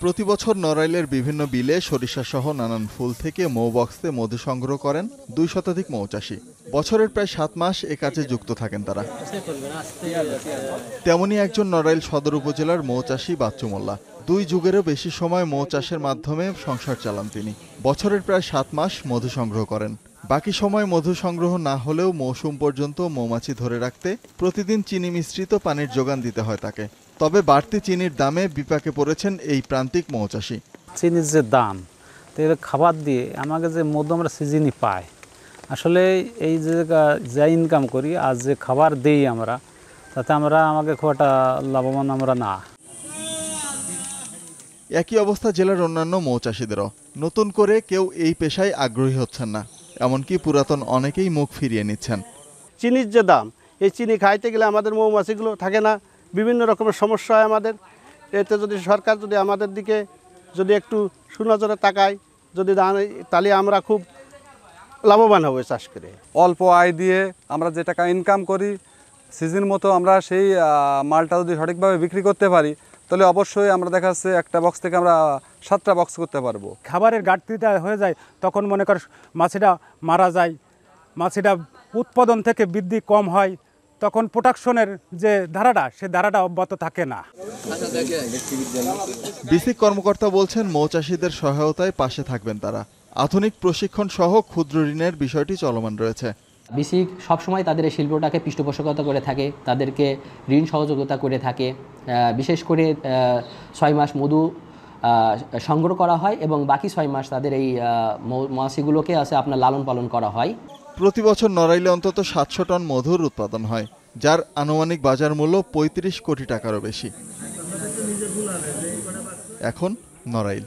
প্রতি বছর নড়াইলের বিভিন্ন বিলে সরিষা সহ নানান ফুল থেকে মৌ বক্সে মধু সংগ্রহ করেন ২ শতাধিক মৌচাষী। বছরের প্রায় ৭ মাস এ কাজে যুক্ত থাকেন তারা। তেমনি একজন নড়াইল সদর উপজেলার মৌচাষী বাচ্চু মোল্লা। ২ যুগেরও বেশি সময় মৌ চাষের মাধ্যমে সংসার চালান তিনি। বছরের প্রায় ৭ মাস মধু সংগ্রহ করেন। বাকি সময় মধু সংগ্রহ না হলেও মৌসুম পর্যন্ত মৌমাছি ধরে রাখতে প্রতিদিন চিনি মিশ্রিত পানির যোগান দিতে হয় তাকে। তবে বাড়তি চিনির দামে বিপাকে পড়েছেন এই প্রান্তিক মৌচাষী। চিনির যে দাম, তো খাবার দিয়ে আমাকে যে মধু আমরা সিজনই পাই, আসলে এই যে যা ইনকাম করি আর যে খাবার দিই আমরা, তাতে আমাকে খুব একটা লাভবান আমরা না। একই অবস্থা জেলার অন্যান্য মৌচাষীদেরও। নতুন করে কেউ এই পেশায় আগ্রহী হচ্ছেন না, এমনকি পুরাতন অনেকেই মুখ ফিরিয়ে নিচ্ছেন। চিনির যে দাম, এই চিনি খাইতে গেলে আমাদের মৌমাছিগুলো থাকে না, বিভিন্ন রকমের সমস্যা হয় আমাদের। এতে যদি সরকার যদি আমাদের দিকে যদি একটু সুনজরে তাকায়, যদি তাহলে আমরা খুব লাভবান হব চাষ করে। অল্প আয় দিয়ে আমরা যে টাকা ইনকাম করি, সিজন মতো আমরা সেই মালটা যদি সঠিকভাবে বিক্রি করতে পারি, তাহলে অবশ্যই আমরা দেখা যাচ্ছে একটা বক্স থেকে আমরা 7টা বক্স করতে পারবো। খাবারের ঘাটতিটা হয়ে যায়, তখন মনে কর মাছিটা মারা যায়, মাছিটা উৎপাদন থেকে বৃদ্ধি কম হয়, তখন প্রোডাকশনের যে ধারাটা, সে ধারাটা অব্যাহত থাকে না। বিসিক কর্মকর্তা বলছেন মৌচাষীদের সহায়তায় পাশে থাকবেন তারা। আধুনিক প্রশিক্ষণ সহ ক্ষুদ্র ঋণের বিষয়টি চলমান রয়েছে। বিসিক সবসময় তাদের এই শিল্পটাকে পৃষ্ঠপোষকতা করে থাকে, তাদেরকে ঋণ সহযোগিতা করে থাকে। বিশেষ করে 6 মাস মধু সংগ্রহ করা হয় এবং বাকি 6 মাস তাদের এই মৌমাছিগুলোকে আপনার লালন পালন করা হয়। প্রতি বছর নড়াইলে অন্তত ৭০০ টন মধুর উৎপাদন হয়, যার আনুমানিক বাজার মূল্য ৩৫ কোটি টাকারও বেশি। এখন নড়াইল।